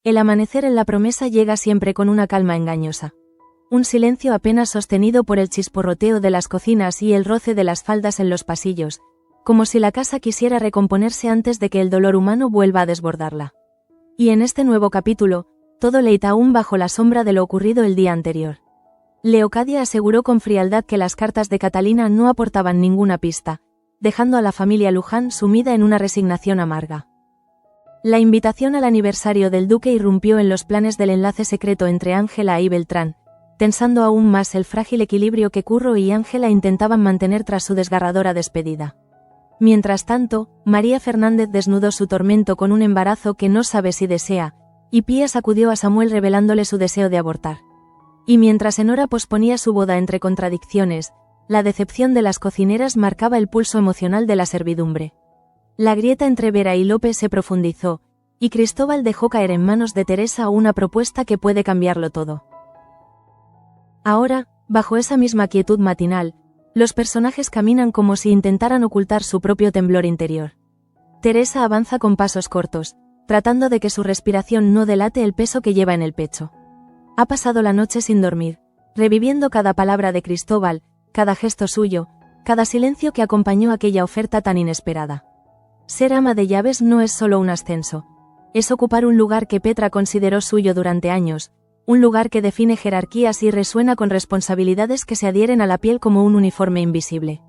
El amanecer en la promesa llega siempre con una calma engañosa. Un silencio apenas sostenido por el chisporroteo de las cocinas y el roce de las faldas en los pasillos, como si la casa quisiera recomponerse antes de que el dolor humano vuelva a desbordarla. Y en este nuevo capítulo, todo leita aún bajo la sombra de lo ocurrido el día anterior. Leocadia aseguró con frialdad que las cartas de Catalina no aportaban ninguna pista, dejando a la familia Luján sumida en una resignación amarga. La invitación al aniversario del duque irrumpió en los planes del enlace secreto entre Ángela y Beltrán, tensando aún más el frágil equilibrio que Curro y Ángela intentaban mantener tras su desgarradora despedida. Mientras tanto, María Fernández desnudó su tormento con un embarazo que no sabe si desea, y Pía sacudió a Samuel revelándole su deseo de abortar. Y mientras Enora posponía su boda entre contradicciones, la decepción de las cocineras marcaba el pulso emocional de la servidumbre. La grieta entre Vera y Lope se profundizó, y Cristóbal dejó caer en manos de Teresa una propuesta que puede cambiarlo todo. Ahora, bajo esa misma quietud matinal, los personajes caminan como si intentaran ocultar su propio temblor interior. Teresa avanza con pasos cortos, tratando de que su respiración no delate el peso que lleva en el pecho. Ha pasado la noche sin dormir, reviviendo cada palabra de Cristóbal, cada gesto suyo, cada silencio que acompañó aquella oferta tan inesperada. Ser ama de llaves no es solo un ascenso, es ocupar un lugar que Petra consideró suyo durante años, un lugar que define jerarquías y resuena con responsabilidades que se adhieren a la piel como un uniforme invisible.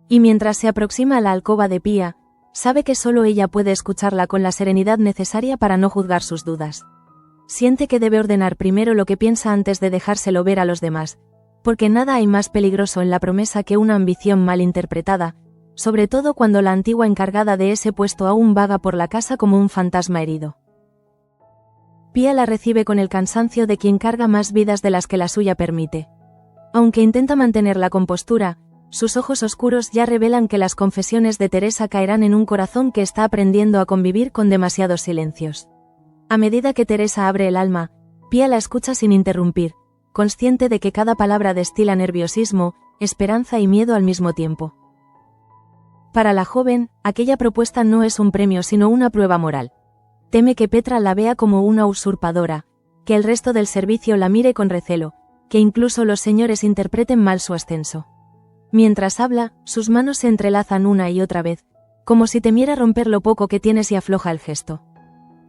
Y mientras se aproxima a la alcoba de Pía, sabe que solo ella puede escucharla con la serenidad necesaria para no juzgar sus dudas. Siente que debe ordenar primero lo que piensa antes de dejárselo ver a los demás, porque nada hay más peligroso en la promesa que una ambición mal interpretada, sobre todo cuando la antigua encargada de ese puesto aún vaga por la casa como un fantasma herido. Pía la recibe con el cansancio de quien carga más vidas de las que la suya permite. Aunque intenta mantener la compostura, sus ojos oscuros ya revelan que las confesiones de Teresa caerán en un corazón que está aprendiendo a convivir con demasiados silencios. A medida que Teresa abre el alma, Pía la escucha sin interrumpir, consciente de que cada palabra destila nerviosismo, esperanza y miedo al mismo tiempo. Para la joven, aquella propuesta no es un premio sino una prueba moral. Teme que Petra la vea como una usurpadora, que el resto del servicio la mire con recelo, que incluso los señores interpreten mal su ascenso. Mientras habla, sus manos se entrelazan una y otra vez, como si temiera romper lo poco que tiene si afloja el gesto.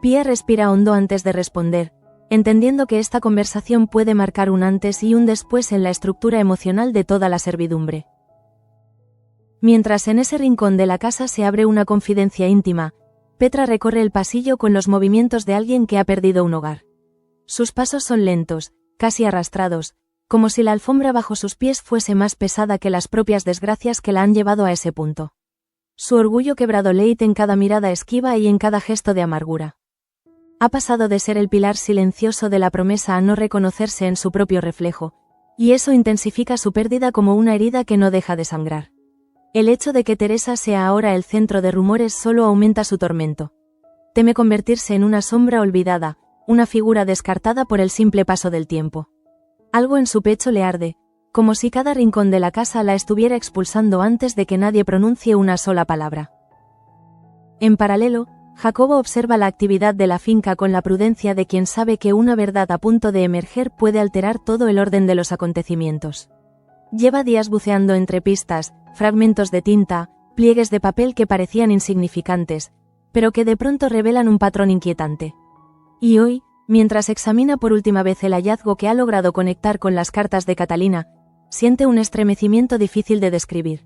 Pía respira hondo antes de responder, entendiendo que esta conversación puede marcar un antes y un después en la estructura emocional de toda la servidumbre. Mientras en ese rincón de la casa se abre una confidencia íntima, Petra recorre el pasillo con los movimientos de alguien que ha perdido un hogar. Sus pasos son lentos, casi arrastrados, como si la alfombra bajo sus pies fuese más pesada que las propias desgracias que la han llevado a ese punto. Su orgullo quebrado leite en cada mirada esquiva y en cada gesto de amargura. Ha pasado de ser el pilar silencioso de la promesa a no reconocerse en su propio reflejo, y eso intensifica su pérdida como una herida que no deja de sangrar. El hecho de que Teresa sea ahora el centro de rumores solo aumenta su tormento. Teme convertirse en una sombra olvidada, una figura descartada por el simple paso del tiempo. Algo en su pecho le arde, como si cada rincón de la casa la estuviera expulsando antes de que nadie pronuncie una sola palabra. En paralelo, Jacobo observa la actividad de la finca con la prudencia de quien sabe que una verdad a punto de emerger puede alterar todo el orden de los acontecimientos. Lleva días buceando entre pistas, fragmentos de tinta, pliegues de papel que parecían insignificantes, pero que de pronto revelan un patrón inquietante. Y hoy, mientras examina por última vez el hallazgo que ha logrado conectar con las cartas de Catalina, siente un estremecimiento difícil de describir.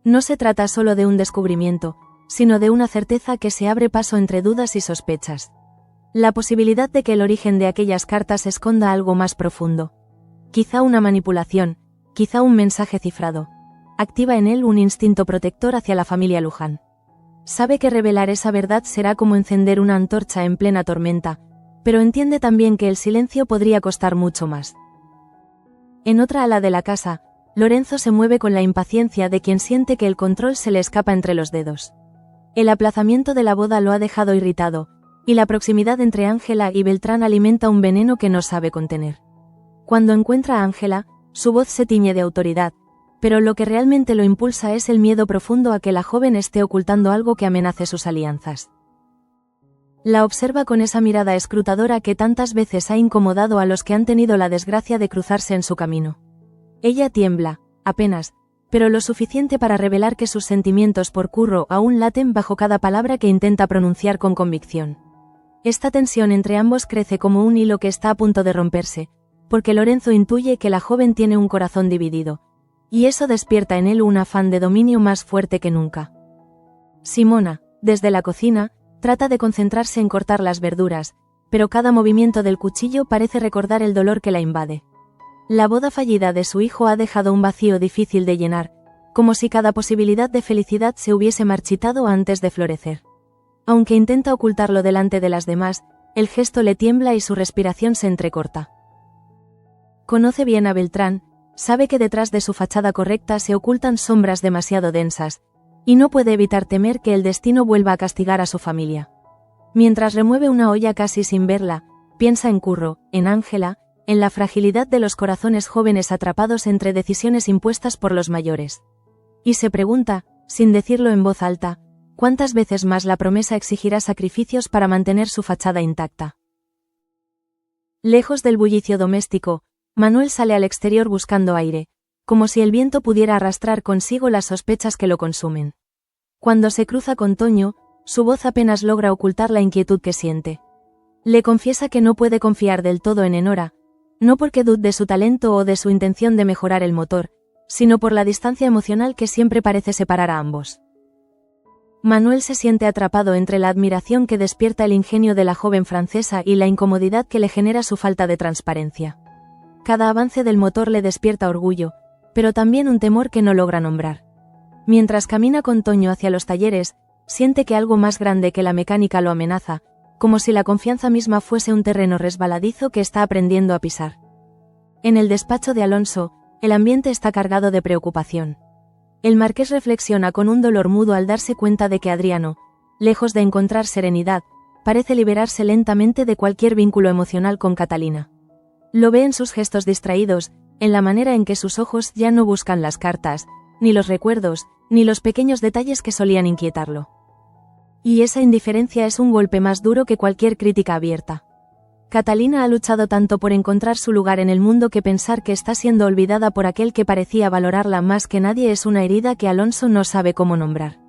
No se trata solo de un descubrimiento, sino de una certeza que se abre paso entre dudas y sospechas. La posibilidad de que el origen de aquellas cartas esconda algo más profundo. Quizá una manipulación, quizá un mensaje cifrado. Activa en él un instinto protector hacia la familia Luján. Sabe que revelar esa verdad será como encender una antorcha en plena tormenta, pero entiende también que el silencio podría costar mucho más. En otra ala de la casa, Lorenzo se mueve con la impaciencia de quien siente que el control se le escapa entre los dedos. El aplazamiento de la boda lo ha dejado irritado, y la proximidad entre Ángela y Beltrán alimenta un veneno que no sabe contener. Cuando encuentra a Ángela, su voz se tiñe de autoridad, pero lo que realmente lo impulsa es el miedo profundo a que la joven esté ocultando algo que amenace sus alianzas. La observa con esa mirada escrutadora que tantas veces ha incomodado a los que han tenido la desgracia de cruzarse en su camino. Ella tiembla, apenas, pero lo suficiente para revelar que sus sentimientos por Curro aún laten bajo cada palabra que intenta pronunciar con convicción. Esta tensión entre ambos crece como un hilo que está a punto de romperse, porque Lorenzo intuye que la joven tiene un corazón dividido, y eso despierta en él un afán de dominio más fuerte que nunca. Simona, desde la cocina, trata de concentrarse en cortar las verduras, pero cada movimiento del cuchillo parece recordar el dolor que la invade. La boda fallida de su hijo ha dejado un vacío difícil de llenar, como si cada posibilidad de felicidad se hubiese marchitado antes de florecer. Aunque intenta ocultarlo delante de las demás, el gesto le tiembla y su respiración se entrecorta. Conoce bien a Beltrán, sabe que detrás de su fachada correcta se ocultan sombras demasiado densas, y no puede evitar temer que el destino vuelva a castigar a su familia. Mientras remueve una olla casi sin verla, piensa en Curro, en Ángela, en la fragilidad de los corazones jóvenes atrapados entre decisiones impuestas por los mayores. Y se pregunta, sin decirlo en voz alta, ¿cuántas veces más la promesa exigirá sacrificios para mantener su fachada intacta? Lejos del bullicio doméstico, Manuel sale al exterior buscando aire, como si el viento pudiera arrastrar consigo las sospechas que lo consumen. Cuando se cruza con Toño, su voz apenas logra ocultar la inquietud que siente. Le confiesa que no puede confiar del todo en Enora, no porque dude de su talento o de su intención de mejorar el motor, sino por la distancia emocional que siempre parece separar a ambos. Manuel se siente atrapado entre la admiración que despierta el ingenio de la joven francesa y la incomodidad que le genera su falta de transparencia. Cada avance del motor le despierta orgullo, pero también un temor que no logra nombrar. Mientras camina con Toño hacia los talleres, siente que algo más grande que la mecánica lo amenaza, como si la confianza misma fuese un terreno resbaladizo que está aprendiendo a pisar. En el despacho de Alonso, el ambiente está cargado de preocupación. El marqués reflexiona con un dolor mudo al darse cuenta de que Adriano, lejos de encontrar serenidad, parece liberarse lentamente de cualquier vínculo emocional con Catalina. Lo ve en sus gestos distraídos, en la manera en que sus ojos ya no buscan las cartas, ni los recuerdos, ni los pequeños detalles que solían inquietarlo. Y esa indiferencia es un golpe más duro que cualquier crítica abierta. Catalina ha luchado tanto por encontrar su lugar en el mundo que pensar que está siendo olvidada por aquel que parecía valorarla más que nadie es una herida que Alonso no sabe cómo nombrar.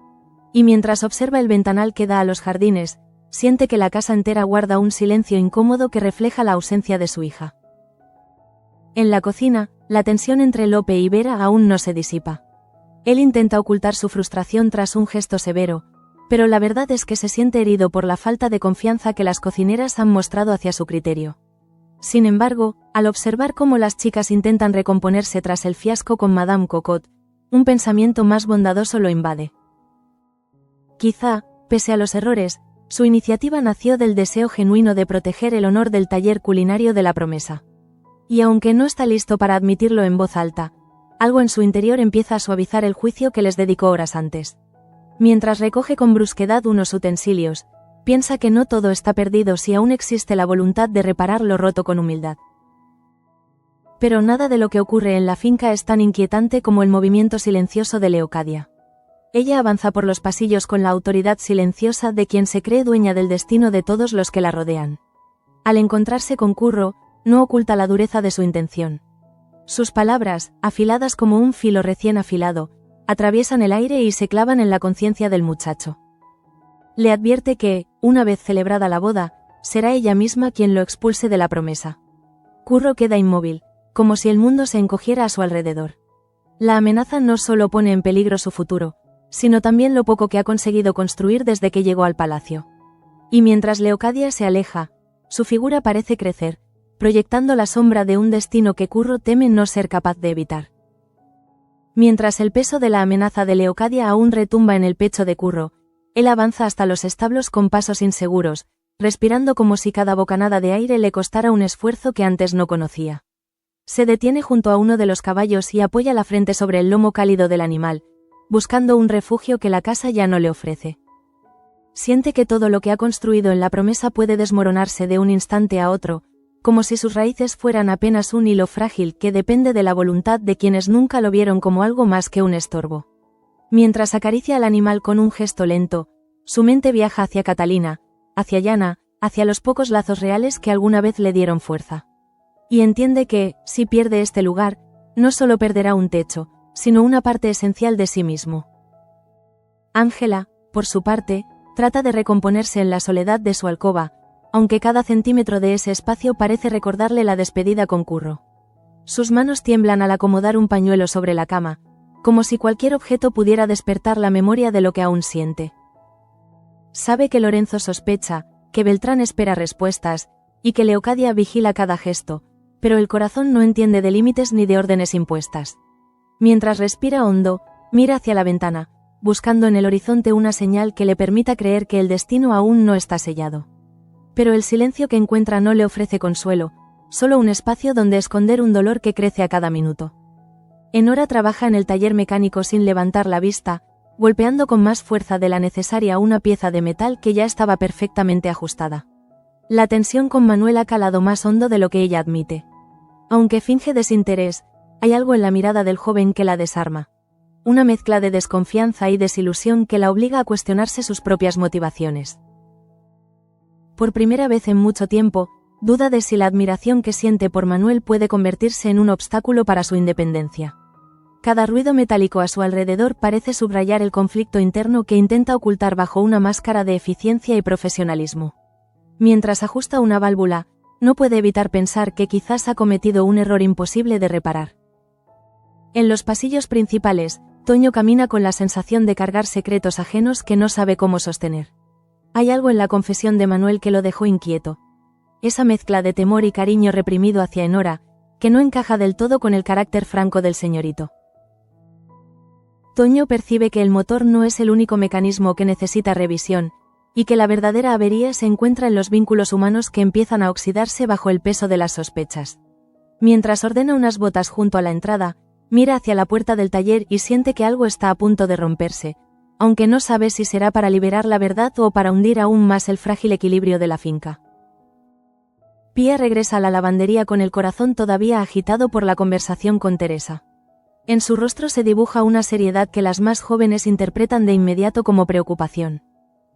Y mientras observa el ventanal que da a los jardines, siente que la casa entera guarda un silencio incómodo que refleja la ausencia de su hija. En la cocina, la tensión entre Lope y Vera aún no se disipa. Él intenta ocultar su frustración tras un gesto severo, pero la verdad es que se siente herido por la falta de confianza que las cocineras han mostrado hacia su criterio. Sin embargo, al observar cómo las chicas intentan recomponerse tras el fiasco con Madame Cocotte, un pensamiento más bondadoso lo invade. Quizá, pese a los errores, su iniciativa nació del deseo genuino de proteger el honor del taller culinario de la promesa. Y aunque no está listo para admitirlo en voz alta, algo en su interior empieza a suavizar el juicio que les dedicó horas antes. Mientras recoge con brusquedad unos utensilios, piensa que no todo está perdido si aún existe la voluntad de reparar lo roto con humildad. Pero nada de lo que ocurre en la finca es tan inquietante como el movimiento silencioso de Leocadia. Ella avanza por los pasillos con la autoridad silenciosa de quien se cree dueña del destino de todos los que la rodean. Al encontrarse con Curro, no oculta la dureza de su intención. Sus palabras, afiladas como un filo recién afilado, atraviesan el aire y se clavan en la conciencia del muchacho. Le advierte que, una vez celebrada la boda, será ella misma quien lo expulse de la promesa. Curro queda inmóvil, como si el mundo se encogiera a su alrededor. La amenaza no solo pone en peligro su futuro, sino también lo poco que ha conseguido construir desde que llegó al palacio. Y mientras Leocadia se aleja, su figura parece crecer, proyectando la sombra de un destino que Curro teme no ser capaz de evitar. Mientras el peso de la amenaza de Leocadia aún retumba en el pecho de Curro, él avanza hasta los establos con pasos inseguros, respirando como si cada bocanada de aire le costara un esfuerzo que antes no conocía. Se detiene junto a uno de los caballos y apoya la frente sobre el lomo cálido del animal, buscando un refugio que la casa ya no le ofrece. Siente que todo lo que ha construido en la promesa puede desmoronarse de un instante a otro, como si sus raíces fueran apenas un hilo frágil que depende de la voluntad de quienes nunca lo vieron como algo más que un estorbo. Mientras acaricia al animal con un gesto lento, su mente viaja hacia Catalina, hacia Yana, hacia los pocos lazos reales que alguna vez le dieron fuerza. Y entiende que, si pierde este lugar, no solo perderá un techo, sino una parte esencial de sí mismo. Ángela, por su parte, trata de recomponerse en la soledad de su alcoba, aunque cada centímetro de ese espacio parece recordarle la despedida con Curro. Sus manos tiemblan al acomodar un pañuelo sobre la cama, como si cualquier objeto pudiera despertar la memoria de lo que aún siente. Sabe que Lorenzo sospecha, que Beltrán espera respuestas, y que Leocadia vigila cada gesto, pero el corazón no entiende de límites ni de órdenes impuestas. Mientras respira hondo, mira hacia la ventana, buscando en el horizonte una señal que le permita creer que el destino aún no está sellado. Pero el silencio que encuentra no le ofrece consuelo, solo un espacio donde esconder un dolor que crece a cada minuto. Enora trabaja en el taller mecánico sin levantar la vista, golpeando con más fuerza de la necesaria una pieza de metal que ya estaba perfectamente ajustada. La tensión con Manuel ha calado más hondo de lo que ella admite. Aunque finge desinterés, hay algo en la mirada del joven que la desarma. Una mezcla de desconfianza y desilusión que la obliga a cuestionarse sus propias motivaciones. Por primera vez en mucho tiempo, duda de si la admiración que siente por Manuel puede convertirse en un obstáculo para su independencia. Cada ruido metálico a su alrededor parece subrayar el conflicto interno que intenta ocultar bajo una máscara de eficiencia y profesionalismo. Mientras ajusta una válvula, no puede evitar pensar que quizás ha cometido un error imposible de reparar. En los pasillos principales, Toño camina con la sensación de cargar secretos ajenos que no sabe cómo sostener. Hay algo en la confesión de Manuel que lo dejó inquieto. Esa mezcla de temor y cariño reprimido hacia Enora, que no encaja del todo con el carácter franco del señorito. Toño percibe que el motor no es el único mecanismo que necesita revisión, y que la verdadera avería se encuentra en los vínculos humanos que empiezan a oxidarse bajo el peso de las sospechas. Mientras ordena unas botas junto a la entrada, mira hacia la puerta del taller y siente que algo está a punto de romperse, aunque no sabe si será para liberar la verdad o para hundir aún más el frágil equilibrio de la finca. Pía regresa a la lavandería con el corazón todavía agitado por la conversación con Teresa. En su rostro se dibuja una seriedad que las más jóvenes interpretan de inmediato como preocupación.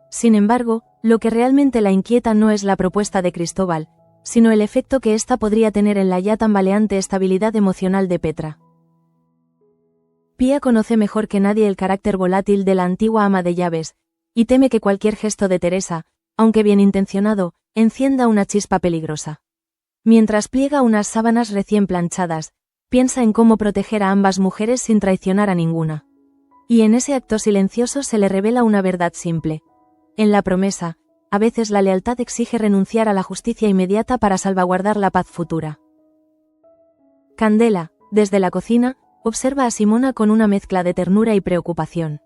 Sin embargo, lo que realmente la inquieta no es la propuesta de Cristóbal, sino el efecto que ésta podría tener en la ya tambaleante estabilidad emocional de Petra. Pía conoce mejor que nadie el carácter volátil de la antigua ama de llaves, y teme que cualquier gesto de Teresa, aunque bien intencionado, encienda una chispa peligrosa. Mientras pliega unas sábanas recién planchadas, piensa en cómo proteger a ambas mujeres sin traicionar a ninguna. Y en ese acto silencioso se le revela una verdad simple. En la promesa, a veces la lealtad exige renunciar a la justicia inmediata para salvaguardar la paz futura. Candela, desde la cocina, observa a Simona con una mezcla de ternura y preocupación.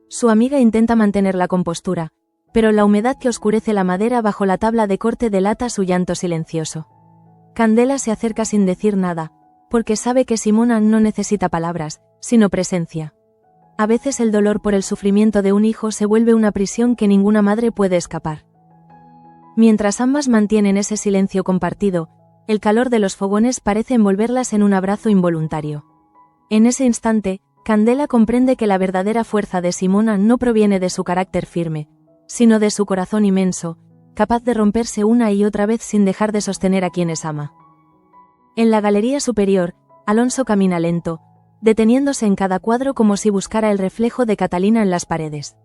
Su amiga intenta mantener la compostura, pero la humedad que oscurece la madera bajo la tabla de corte delata su llanto silencioso. Candela se acerca sin decir nada, porque sabe que Simona no necesita palabras, sino presencia. A veces el dolor por el sufrimiento de un hijo se vuelve una prisión que ninguna madre puede escapar. Mientras ambas mantienen ese silencio compartido, el calor de los fogones parece envolverlas en un abrazo involuntario. En ese instante, Candela comprende que la verdadera fuerza de Simona no proviene de su carácter firme, sino de su corazón inmenso, capaz de romperse una y otra vez sin dejar de sostener a quienes ama. En la galería superior, Alonso camina lento, deteniéndose en cada cuadro como si buscara el reflejo de Catalina en las paredes.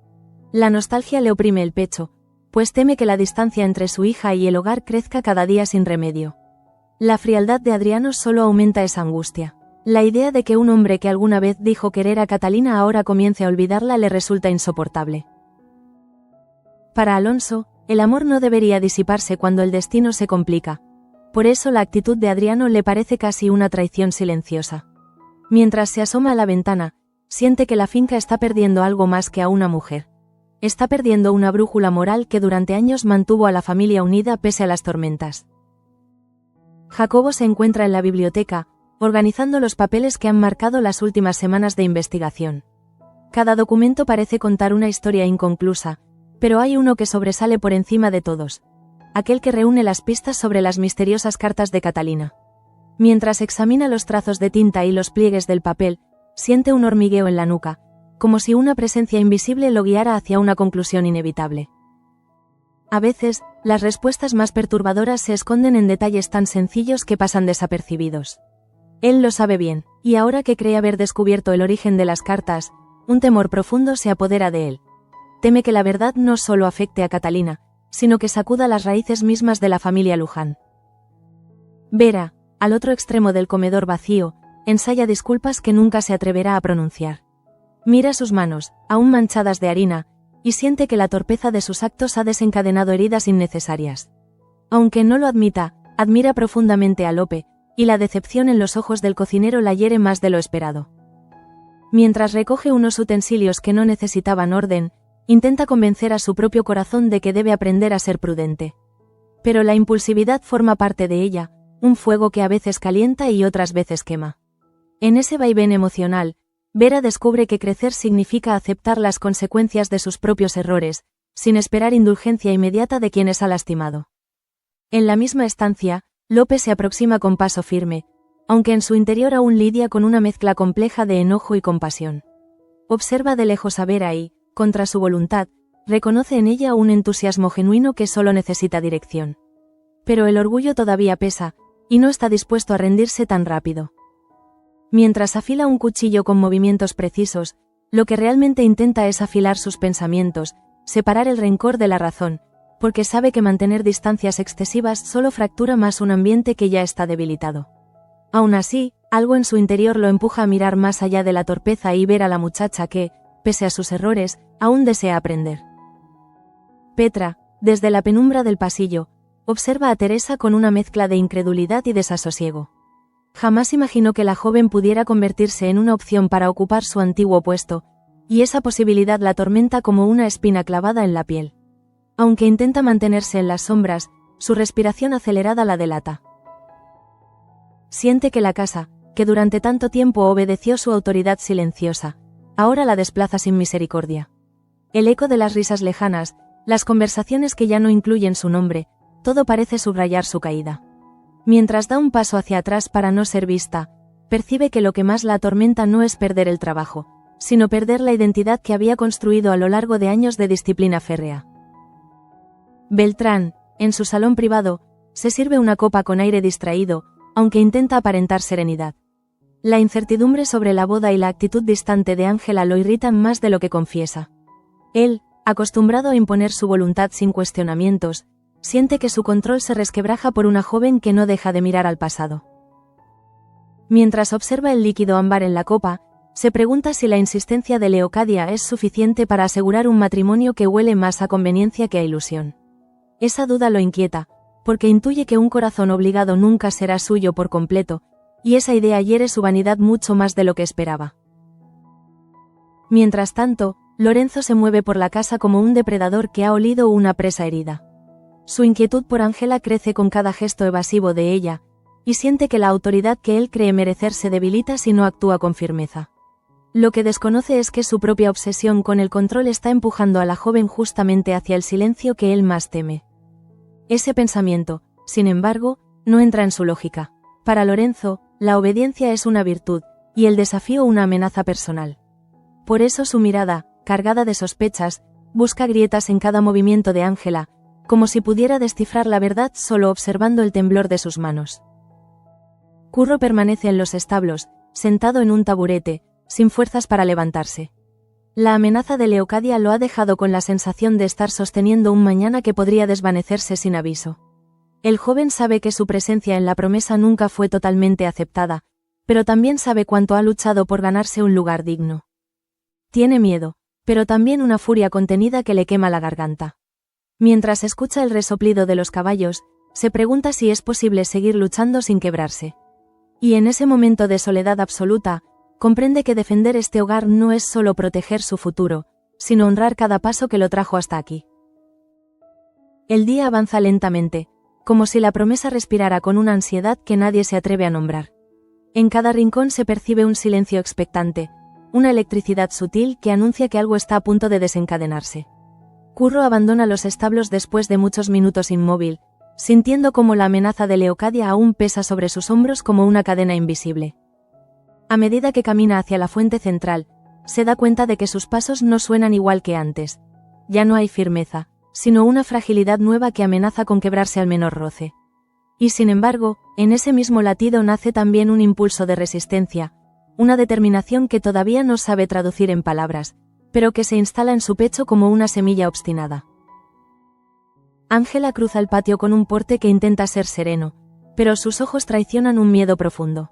La nostalgia le oprime el pecho, pues teme que la distancia entre su hija y el hogar crezca cada día sin remedio. La frialdad de Adriano solo aumenta esa angustia. La idea de que un hombre que alguna vez dijo querer a Catalina ahora comience a olvidarla le resulta insoportable. Para Alonso, el amor no debería disiparse cuando el destino se complica. Por eso la actitud de Adriano le parece casi una traición silenciosa. Mientras se asoma a la ventana, siente que la finca está perdiendo algo más que a una mujer. Está perdiendo una brújula moral que durante años mantuvo a la familia unida pese a las tormentas. Jacobo se encuentra en la biblioteca, organizando los papeles que han marcado las últimas semanas de investigación. Cada documento parece contar una historia inconclusa, pero hay uno que sobresale por encima de todos. Aquel que reúne las pistas sobre las misteriosas cartas de Catalina. Mientras examina los trazos de tinta y los pliegues del papel, siente un hormigueo en la nuca, como si una presencia invisible lo guiara hacia una conclusión inevitable. A veces, las respuestas más perturbadoras se esconden en detalles tan sencillos que pasan desapercibidos. Él lo sabe bien, y ahora que cree haber descubierto el origen de las cartas, un temor profundo se apodera de él. Teme que la verdad no solo afecte a Catalina, sino que sacuda las raíces mismas de la familia Luján. Vera, al otro extremo del comedor vacío, ensaya disculpas que nunca se atreverá a pronunciar. Mira sus manos, aún manchadas de harina, y siente que la torpeza de sus actos ha desencadenado heridas innecesarias. Aunque no lo admita, admira profundamente a Lope, y la decepción en los ojos del cocinero la hiere más de lo esperado. Mientras recoge unos utensilios que no necesitaban orden, intenta convencer a su propio corazón de que debe aprender a ser prudente. Pero la impulsividad forma parte de ella, un fuego que a veces calienta y otras veces quema. En ese vaivén emocional, Vera descubre que crecer significa aceptar las consecuencias de sus propios errores, sin esperar indulgencia inmediata de quienes ha lastimado. En la misma estancia, Lope se aproxima con paso firme, aunque en su interior aún lidia con una mezcla compleja de enojo y compasión. Observa de lejos a Vera y, contra su voluntad, reconoce en ella un entusiasmo genuino que solo necesita dirección. Pero el orgullo todavía pesa, y no está dispuesto a rendirse tan rápido. Mientras afila un cuchillo con movimientos precisos, lo que realmente intenta es afilar sus pensamientos, separar el rencor de la razón, porque sabe que mantener distancias excesivas solo fractura más un ambiente que ya está debilitado. Aún así, algo en su interior lo empuja a mirar más allá de la torpeza y ver a la muchacha que, pese a sus errores, aún desea aprender. Petra, desde la penumbra del pasillo, observa a Teresa con una mezcla de incredulidad y desasosiego. Jamás imaginó que la joven pudiera convertirse en una opción para ocupar su antiguo puesto, y esa posibilidad la atormenta como una espina clavada en la piel. Aunque intenta mantenerse en las sombras, su respiración acelerada la delata. Siente que la casa, que durante tanto tiempo obedeció su autoridad silenciosa, ahora la desplaza sin misericordia. El eco de las risas lejanas, las conversaciones que ya no incluyen su nombre, todo parece subrayar su caída. Mientras da un paso hacia atrás para no ser vista, percibe que lo que más la atormenta no es perder el trabajo, sino perder la identidad que había construido a lo largo de años de disciplina férrea. Beltrán, en su salón privado, se sirve una copa con aire distraído, aunque intenta aparentar serenidad. La incertidumbre sobre la boda y la actitud distante de Ángela lo irritan más de lo que confiesa. Él, acostumbrado a imponer su voluntad sin cuestionamientos, siente que su control se resquebraja por una joven que no deja de mirar al pasado. Mientras observa el líquido ámbar en la copa, se pregunta si la insistencia de Leocadia es suficiente para asegurar un matrimonio que huele más a conveniencia que a ilusión. Esa duda lo inquieta, porque intuye que un corazón obligado nunca será suyo por completo, y esa idea hiere su vanidad mucho más de lo que esperaba. Mientras tanto, Lorenzo se mueve por la casa como un depredador que ha olido una presa herida. Su inquietud por Ángela crece con cada gesto evasivo de ella, y siente que la autoridad que él cree merecer se debilita si no actúa con firmeza. Lo que desconoce es que su propia obsesión con el control está empujando a la joven justamente hacia el silencio que él más teme. Ese pensamiento, sin embargo, no entra en su lógica. Para Lorenzo, la obediencia es una virtud, y el desafío una amenaza personal. Por eso su mirada, cargada de sospechas, busca grietas en cada movimiento de Ángela, como si pudiera descifrar la verdad solo observando el temblor de sus manos. Curro permanece en los establos, sentado en un taburete, sin fuerzas para levantarse. La amenaza de Leocadia lo ha dejado con la sensación de estar sosteniendo un mañana que podría desvanecerse sin aviso. El joven sabe que su presencia en la promesa nunca fue totalmente aceptada, pero también sabe cuánto ha luchado por ganarse un lugar digno. Tiene miedo, pero también una furia contenida que le quema la garganta. Mientras escucha el resoplido de los caballos, se pregunta si es posible seguir luchando sin quebrarse. Y en ese momento de soledad absoluta, comprende que defender este hogar no es solo proteger su futuro, sino honrar cada paso que lo trajo hasta aquí. El día avanza lentamente, como si la promesa respirara con una ansiedad que nadie se atreve a nombrar. En cada rincón se percibe un silencio expectante, una electricidad sutil que anuncia que algo está a punto de desencadenarse. Curro abandona los establos después de muchos minutos inmóvil, sintiendo como la amenaza de Leocadia aún pesa sobre sus hombros como una cadena invisible. A medida que camina hacia la fuente central, se da cuenta de que sus pasos no suenan igual que antes. Ya no hay firmeza, sino una fragilidad nueva que amenaza con quebrarse al menor roce. Y sin embargo, en ese mismo latido nace también un impulso de resistencia, una determinación que todavía no sabe traducir en palabras, pero que se instala en su pecho como una semilla obstinada. Ángela cruza el patio con un porte que intenta ser sereno, pero sus ojos traicionan un miedo profundo.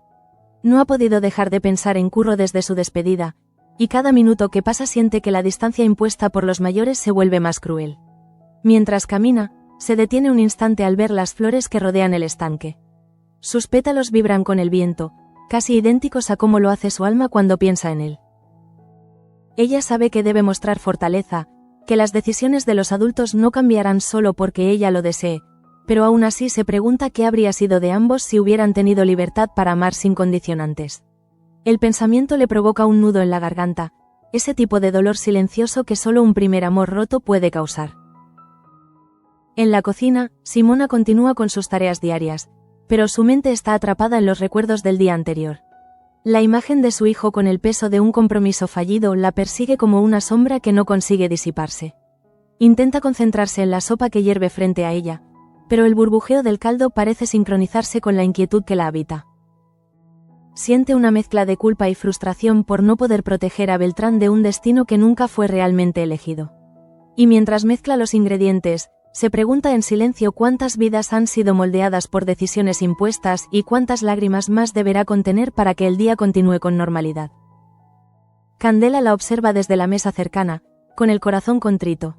No ha podido dejar de pensar en Curro desde su despedida, y cada minuto que pasa siente que la distancia impuesta por los mayores se vuelve más cruel. Mientras camina, se detiene un instante al ver las flores que rodean el estanque. Sus pétalos vibran con el viento, casi idénticos a cómo lo hace su alma cuando piensa en él. Ella sabe que debe mostrar fortaleza, que las decisiones de los adultos no cambiarán solo porque ella lo desee, pero aún así se pregunta qué habría sido de ambos si hubieran tenido libertad para amar sin condicionantes. El pensamiento le provoca un nudo en la garganta, ese tipo de dolor silencioso que solo un primer amor roto puede causar. En la cocina, Simona continúa con sus tareas diarias, pero su mente está atrapada en los recuerdos del día anterior. La imagen de su hijo con el peso de un compromiso fallido la persigue como una sombra que no consigue disiparse. Intenta concentrarse en la sopa que hierve frente a ella, pero el burbujeo del caldo parece sincronizarse con la inquietud que la habita. Siente una mezcla de culpa y frustración por no poder proteger a Beltrán de un destino que nunca fue realmente elegido. Y mientras mezcla los ingredientes, se pregunta en silencio cuántas vidas han sido moldeadas por decisiones impuestas y cuántas lágrimas más deberá contener para que el día continúe con normalidad. Candela la observa desde la mesa cercana, con el corazón contrito.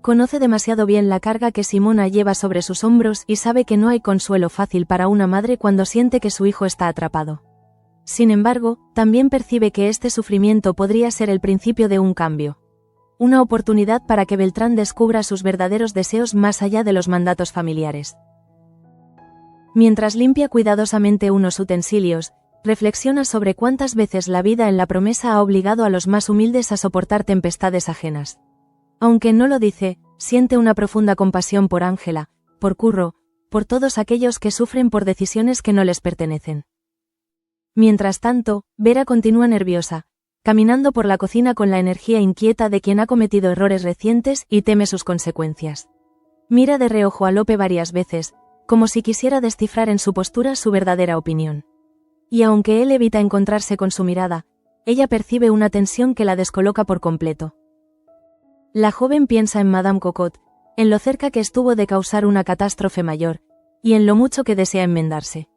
Conoce demasiado bien la carga que Simona lleva sobre sus hombros y sabe que no hay consuelo fácil para una madre cuando siente que su hijo está atrapado. Sin embargo, también percibe que este sufrimiento podría ser el principio de un cambio. Una oportunidad para que Beltrán descubra sus verdaderos deseos más allá de los mandatos familiares. Mientras limpia cuidadosamente unos utensilios, reflexiona sobre cuántas veces la vida en la promesa ha obligado a los más humildes a soportar tempestades ajenas. Aunque no lo dice, siente una profunda compasión por Ángela, por Curro, por todos aquellos que sufren por decisiones que no les pertenecen. Mientras tanto, Vera continúa nerviosa, caminando por la cocina con la energía inquieta de quien ha cometido errores recientes y teme sus consecuencias. Mira de reojo a Lope varias veces, como si quisiera descifrar en su postura su verdadera opinión. Y aunque él evita encontrarse con su mirada, ella percibe una tensión que la descoloca por completo. La joven piensa en Madame Cocotte, en lo cerca que estuvo de causar una catástrofe mayor, y en lo mucho que desea enmendarse.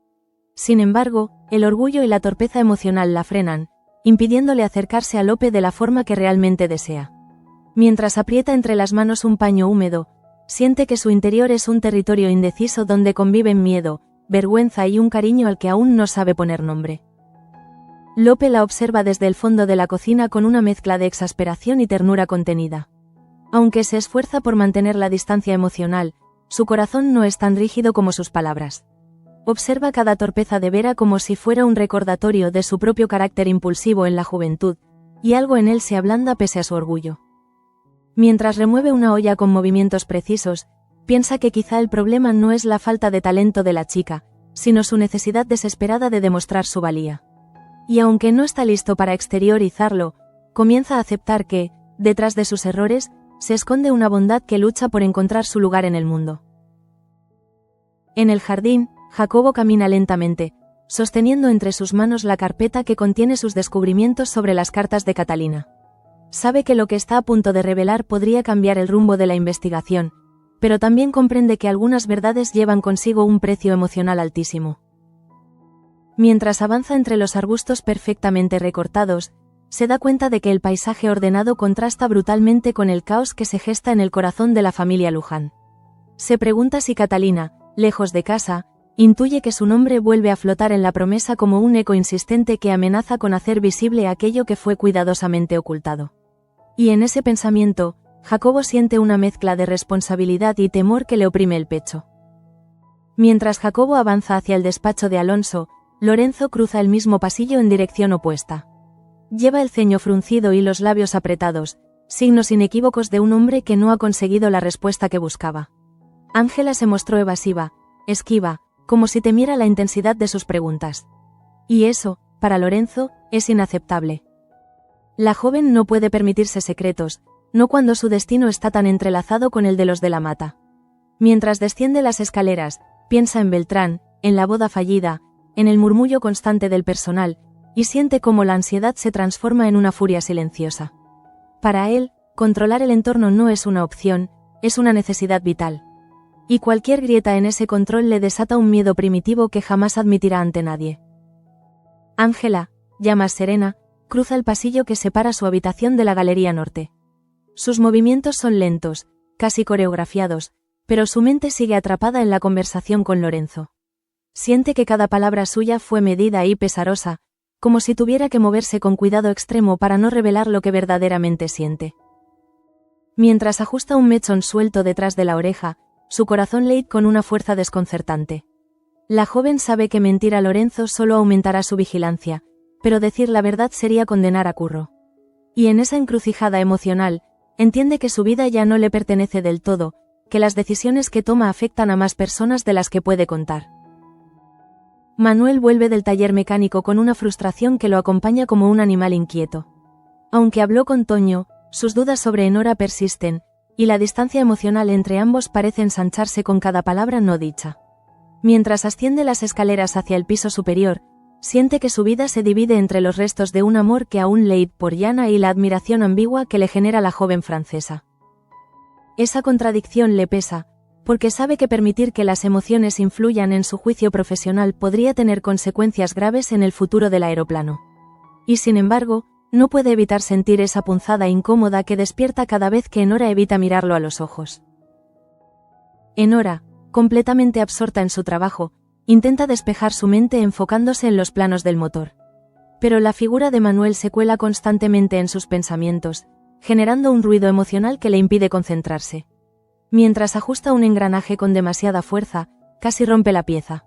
Sin embargo, el orgullo y la torpeza emocional la frenan, impidiéndole acercarse a Lope de la forma que realmente desea. Mientras aprieta entre las manos un paño húmedo, siente que su interior es un territorio indeciso donde conviven miedo, vergüenza y un cariño al que aún no sabe poner nombre. Lope la observa desde el fondo de la cocina con una mezcla de exasperación y ternura contenida. Aunque se esfuerza por mantener la distancia emocional, su corazón no es tan rígido como sus palabras. Observa cada torpeza de Vera como si fuera un recordatorio de su propio carácter impulsivo en la juventud, y algo en él se ablanda pese a su orgullo. Mientras remueve una olla con movimientos precisos, piensa que quizá el problema no es la falta de talento de la chica, sino su necesidad desesperada de demostrar su valía. Y aunque no está listo para exteriorizarlo, comienza a aceptar que, detrás de sus errores, se esconde una bondad que lucha por encontrar su lugar en el mundo. En el jardín, Jacobo camina lentamente, sosteniendo entre sus manos la carpeta que contiene sus descubrimientos sobre las cartas de Catalina. Sabe que lo que está a punto de revelar podría cambiar el rumbo de la investigación, pero también comprende que algunas verdades llevan consigo un precio emocional altísimo. Mientras avanza entre los arbustos perfectamente recortados, se da cuenta de que el paisaje ordenado contrasta brutalmente con el caos que se gesta en el corazón de la familia Luján. Se pregunta si Catalina, lejos de casa, intuye que su nombre vuelve a flotar en la promesa como un eco insistente que amenaza con hacer visible aquello que fue cuidadosamente ocultado. Y en ese pensamiento, Jacobo siente una mezcla de responsabilidad y temor que le oprime el pecho. Mientras Jacobo avanza hacia el despacho de Alonso, Lorenzo cruza el mismo pasillo en dirección opuesta. Lleva el ceño fruncido y los labios apretados, signos inequívocos de un hombre que no ha conseguido la respuesta que buscaba. Ángela se mostró evasiva, esquiva, como si temiera la intensidad de sus preguntas. Y eso, para Lorenzo, es inaceptable. La joven no puede permitirse secretos, no cuando su destino está tan entrelazado con el de los de la mata. Mientras desciende las escaleras, piensa en Beltrán, en la boda fallida, en el murmullo constante del personal, y siente cómo la ansiedad se transforma en una furia silenciosa. Para él, controlar el entorno no es una opción, es una necesidad vital. Y cualquier grieta en ese control le desata un miedo primitivo que jamás admitirá ante nadie. Ángela, ya más serena, cruza el pasillo que separa su habitación de la galería norte. Sus movimientos son lentos, casi coreografiados, pero su mente sigue atrapada en la conversación con Lorenzo. Siente que cada palabra suya fue medida y pesarosa, como si tuviera que moverse con cuidado extremo para no revelar lo que verdaderamente siente. Mientras ajusta un mechón suelto detrás de la oreja, su corazón late con una fuerza desconcertante. La joven sabe que mentir a Lorenzo solo aumentará su vigilancia, pero decir la verdad sería condenar a Curro. Y en esa encrucijada emocional, entiende que su vida ya no le pertenece del todo, que las decisiones que toma afectan a más personas de las que puede contar. Manuel vuelve del taller mecánico con una frustración que lo acompaña como un animal inquieto. Aunque habló con Toño, sus dudas sobre Enora persisten, y la distancia emocional entre ambos parece ensancharse con cada palabra no dicha. Mientras asciende las escaleras hacia el piso superior, siente que su vida se divide entre los restos de un amor que aún late por Yana y la admiración ambigua que le genera la joven francesa. Esa contradicción le pesa, porque sabe que permitir que las emociones influyan en su juicio profesional podría tener consecuencias graves en el futuro del aeroplano. Y sin embargo, no puede evitar sentir esa punzada incómoda que despierta cada vez que Enora evita mirarlo a los ojos. Enora, completamente absorta en su trabajo, intenta despejar su mente enfocándose en los planos del motor. Pero la figura de Manuel se cuela constantemente en sus pensamientos, generando un ruido emocional que le impide concentrarse. Mientras ajusta un engranaje con demasiada fuerza, casi rompe la pieza.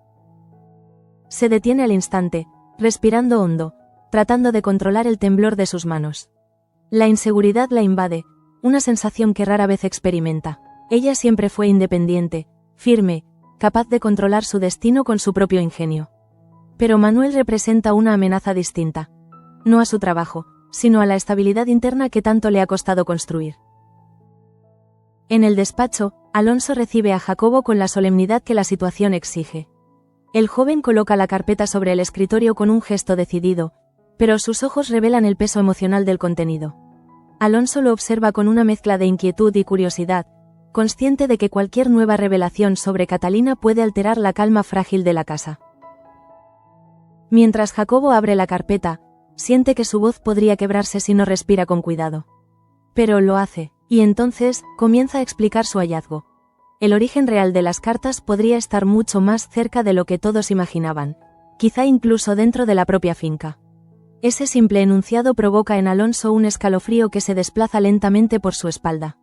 Se detiene al instante, respirando hondo, tratando de controlar el temblor de sus manos. La inseguridad la invade, una sensación que rara vez experimenta. Ella siempre fue independiente, firme, capaz de controlar su destino con su propio ingenio. Pero Manuel representa una amenaza distinta. No a su trabajo, sino a la estabilidad interna que tanto le ha costado construir. En el despacho, Alonso recibe a Jacobo con la solemnidad que la situación exige. El joven coloca la carpeta sobre el escritorio con un gesto decidido, pero sus ojos revelan el peso emocional del contenido. Alonso lo observa con una mezcla de inquietud y curiosidad, consciente de que cualquier nueva revelación sobre Catalina puede alterar la calma frágil de la casa. Mientras Jacobo abre la carpeta, siente que su voz podría quebrarse si no respira con cuidado. Pero lo hace, y entonces, comienza a explicar su hallazgo. El origen real de las cartas podría estar mucho más cerca de lo que todos imaginaban, quizá incluso dentro de la propia finca. Ese simple enunciado provoca en Alonso un escalofrío que se desplaza lentamente por su espalda.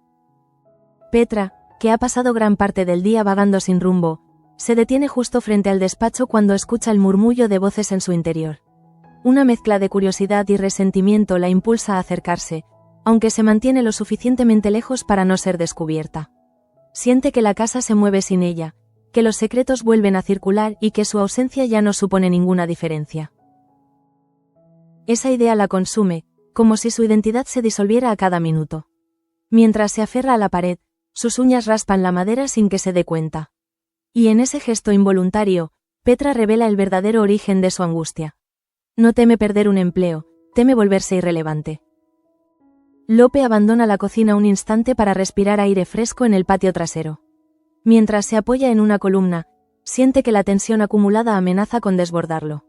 Petra, que ha pasado gran parte del día vagando sin rumbo, se detiene justo frente al despacho cuando escucha el murmullo de voces en su interior. Una mezcla de curiosidad y resentimiento la impulsa a acercarse, aunque se mantiene lo suficientemente lejos para no ser descubierta. Siente que la casa se mueve sin ella, que los secretos vuelven a circular y que su ausencia ya no supone ninguna diferencia. Esa idea la consume, como si su identidad se disolviera a cada minuto. Mientras se aferra a la pared, sus uñas raspan la madera sin que se dé cuenta. Y en ese gesto involuntario, Petra revela el verdadero origen de su angustia. No teme perder un empleo, teme volverse irrelevante. Lope abandona la cocina un instante para respirar aire fresco en el patio trasero. Mientras se apoya en una columna, siente que la tensión acumulada amenaza con desbordarlo.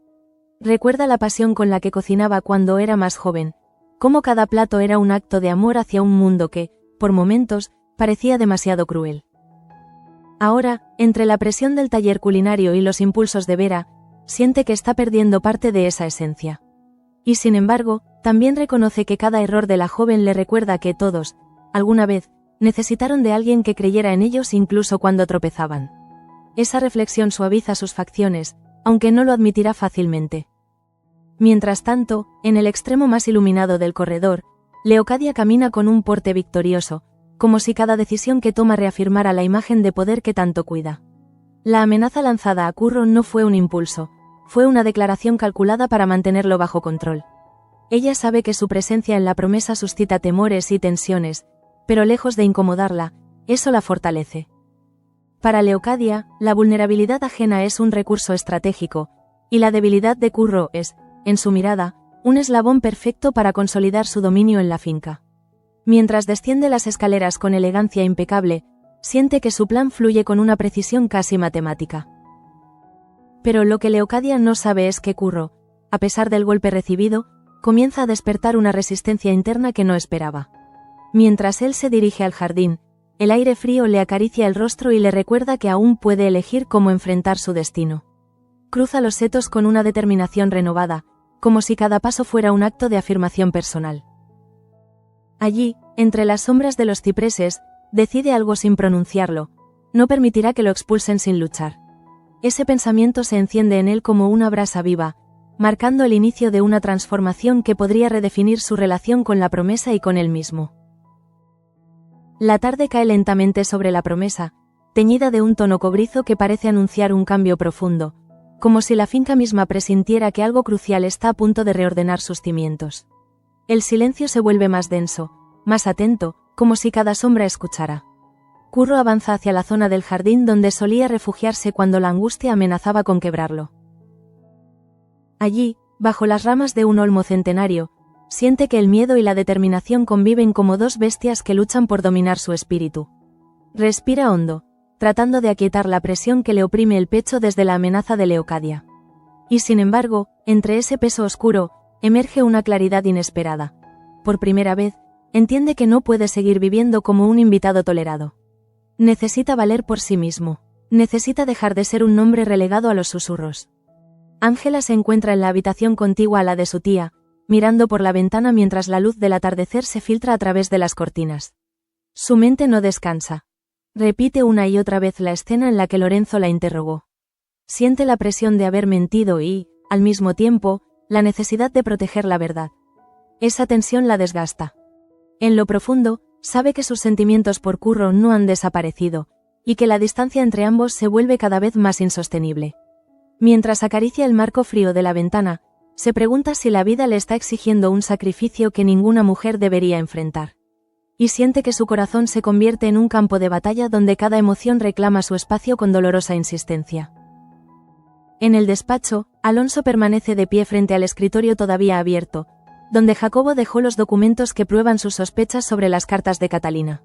Recuerda la pasión con la que cocinaba cuando era más joven, cómo cada plato era un acto de amor hacia un mundo que, por momentos, parecía demasiado cruel. Ahora, entre la presión del taller culinario y los impulsos de Vera, siente que está perdiendo parte de esa esencia. Y sin embargo, también reconoce que cada error de la joven le recuerda que todos, alguna vez, necesitaron de alguien que creyera en ellos incluso cuando tropezaban. Esa reflexión suaviza sus facciones, aunque no lo admitirá fácilmente. Mientras tanto, en el extremo más iluminado del corredor, Leocadia camina con un porte victorioso, como si cada decisión que toma reafirmara la imagen de poder que tanto cuida. La amenaza lanzada a Curro no fue un impulso, fue una declaración calculada para mantenerlo bajo control. Ella sabe que su presencia en la promesa suscita temores y tensiones, pero lejos de incomodarla, eso la fortalece. Para Leocadia, la vulnerabilidad ajena es un recurso estratégico, y la debilidad de Curro es, en su mirada, un eslabón perfecto para consolidar su dominio en la finca. Mientras desciende las escaleras con elegancia impecable, siente que su plan fluye con una precisión casi matemática. Pero lo que Leocadia no sabe es que Curro, a pesar del golpe recibido, comienza a despertar una resistencia interna que no esperaba. Mientras él se dirige al jardín, el aire frío le acaricia el rostro y le recuerda que aún puede elegir cómo enfrentar su destino. Cruza los setos con una determinación renovada, como si cada paso fuera un acto de afirmación personal. Allí, entre las sombras de los cipreses, decide algo sin pronunciarlo: no permitirá que lo expulsen sin luchar. Ese pensamiento se enciende en él como una brasa viva, marcando el inicio de una transformación que podría redefinir su relación con la promesa y con él mismo. La tarde cae lentamente sobre la promesa, teñida de un tono cobrizo que parece anunciar un cambio profundo, como si la finca misma presintiera que algo crucial está a punto de reordenar sus cimientos. El silencio se vuelve más denso, más atento, como si cada sombra escuchara. Curro avanza hacia la zona del jardín donde solía refugiarse cuando la angustia amenazaba con quebrarlo. Allí, bajo las ramas de un olmo centenario, siente que el miedo y la determinación conviven como dos bestias que luchan por dominar su espíritu. Respira hondo, tratando de aquietar la presión que le oprime el pecho desde la amenaza de Leocadia. Y sin embargo, entre ese peso oscuro, emerge una claridad inesperada. Por primera vez, entiende que no puede seguir viviendo como un invitado tolerado. Necesita valer por sí mismo. Necesita dejar de ser un nombre relegado a los susurros. Ángela se encuentra en la habitación contigua a la de su tía, mirando por la ventana mientras la luz del atardecer se filtra a través de las cortinas. Su mente no descansa. Repite una y otra vez la escena en la que Lorenzo la interrogó. Siente la presión de haber mentido y, al mismo tiempo, la necesidad de proteger la verdad. Esa tensión la desgasta. En lo profundo, sabe que sus sentimientos por Curro no han desaparecido, y que la distancia entre ambos se vuelve cada vez más insostenible. Mientras acaricia el marco frío de la ventana, se pregunta si la vida le está exigiendo un sacrificio que ninguna mujer debería enfrentar. Y siente que su corazón se convierte en un campo de batalla donde cada emoción reclama su espacio con dolorosa insistencia. En el despacho, Alonso permanece de pie frente al escritorio todavía abierto, donde Jacobo dejó los documentos que prueban sus sospechas sobre las cartas de Catalina.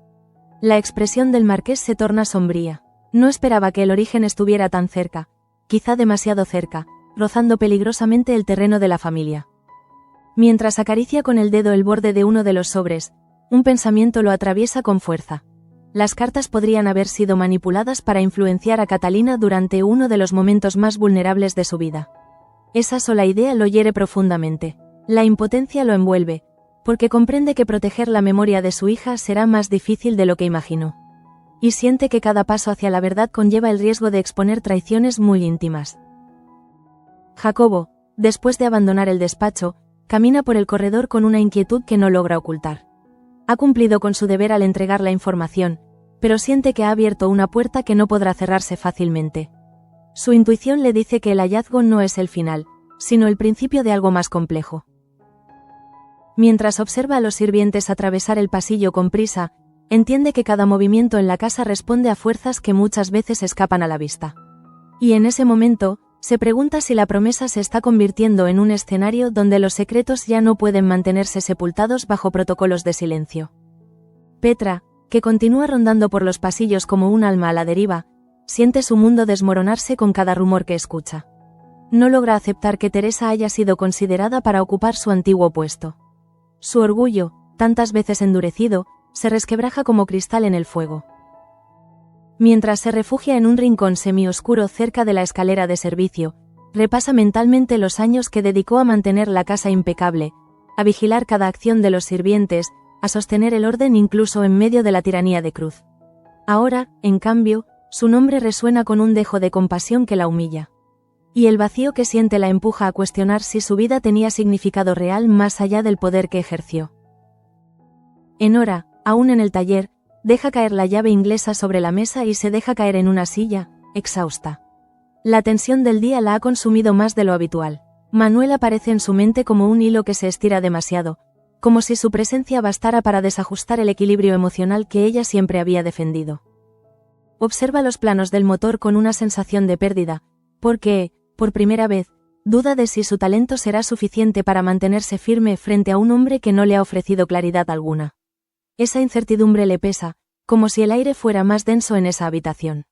La expresión del marqués se torna sombría. No esperaba que el origen estuviera tan cerca, quizá demasiado cerca, rozando peligrosamente el terreno de la familia. Mientras acaricia con el dedo el borde de uno de los sobres, un pensamiento lo atraviesa con fuerza. Las cartas podrían haber sido manipuladas para influenciar a Catalina durante uno de los momentos más vulnerables de su vida. Esa sola idea lo hiere profundamente. La impotencia lo envuelve, porque comprende que proteger la memoria de su hija será más difícil de lo que imaginó. Y siente que cada paso hacia la verdad conlleva el riesgo de exponer traiciones muy íntimas. Jacobo, después de abandonar el despacho, camina por el corredor con una inquietud que no logra ocultar. Ha cumplido con su deber al entregar la información, pero siente que ha abierto una puerta que no podrá cerrarse fácilmente. Su intuición le dice que el hallazgo no es el final, sino el principio de algo más complejo. Mientras observa a los sirvientes atravesar el pasillo con prisa, entiende que cada movimiento en la casa responde a fuerzas que muchas veces escapan a la vista. Y en ese momento, se pregunta si la promesa se está convirtiendo en un escenario donde los secretos ya no pueden mantenerse sepultados bajo protocolos de silencio. Petra, que continúa rondando por los pasillos como un alma a la deriva, siente su mundo desmoronarse con cada rumor que escucha. No logra aceptar que Teresa haya sido considerada para ocupar su antiguo puesto. Su orgullo, tantas veces endurecido, se resquebraja como cristal en el fuego. Mientras se refugia en un rincón semioscuro cerca de la escalera de servicio, repasa mentalmente los años que dedicó a mantener la casa impecable, a vigilar cada acción de los sirvientes, a sostener el orden incluso en medio de la tiranía de Cruz. Ahora, en cambio, su nombre resuena con un dejo de compasión que la humilla. Y el vacío que siente la empuja a cuestionar si su vida tenía significado real más allá del poder que ejerció. Enora, aún en el taller, deja caer la llave inglesa sobre la mesa y se deja caer en una silla, exhausta. La tensión del día la ha consumido más de lo habitual. Manuel aparece en su mente como un hilo que se estira demasiado, como si su presencia bastara para desajustar el equilibrio emocional que ella siempre había defendido. Observa los planos del motor con una sensación de pérdida, porque, por primera vez, duda de si su talento será suficiente para mantenerse firme frente a un hombre que no le ha ofrecido claridad alguna. Esa incertidumbre le pesa, como si el aire fuera más denso en esa habitación.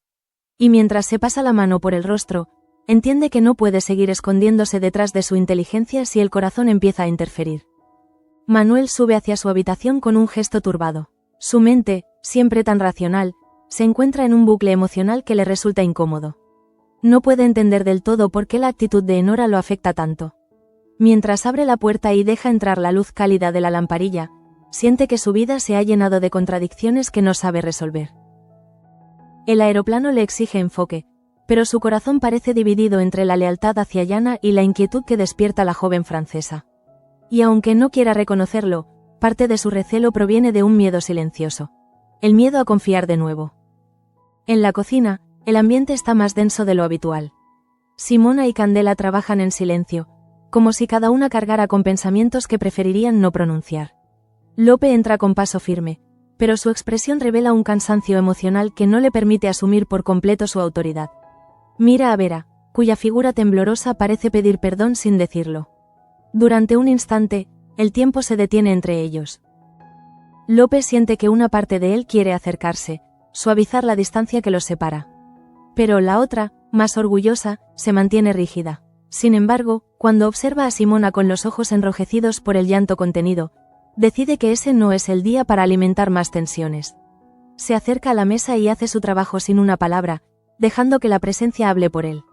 Y mientras se pasa la mano por el rostro, entiende que no puede seguir escondiéndose detrás de su inteligencia si el corazón empieza a interferir. Manuel sube hacia su habitación con un gesto turbado. Su mente, siempre tan racional, se encuentra en un bucle emocional que le resulta incómodo. No puede entender del todo por qué la actitud de Enora lo afecta tanto. Mientras abre la puerta y deja entrar la luz cálida de la lamparilla, siente que su vida se ha llenado de contradicciones que no sabe resolver. El aeroplano le exige enfoque, pero su corazón parece dividido entre la lealtad hacia Yana y la inquietud que despierta la joven francesa. Y aunque no quiera reconocerlo, parte de su recelo proviene de un miedo silencioso. El miedo a confiar de nuevo. En la cocina, el ambiente está más denso de lo habitual. Simona y Candela trabajan en silencio, como si cada una cargara con pensamientos que preferirían no pronunciar. Lope entra con paso firme, pero su expresión revela un cansancio emocional que no le permite asumir por completo su autoridad. Mira a Vera, cuya figura temblorosa parece pedir perdón sin decirlo. Durante un instante, el tiempo se detiene entre ellos. Lope siente que una parte de él quiere acercarse, suavizar la distancia que los separa. Pero la otra, más orgullosa, se mantiene rígida. Sin embargo, cuando observa a Simona con los ojos enrojecidos por el llanto contenido, decide que ese no es el día para alimentar más tensiones. Se acerca a la mesa y hace su trabajo sin una palabra, dejando que la presencia hable por él.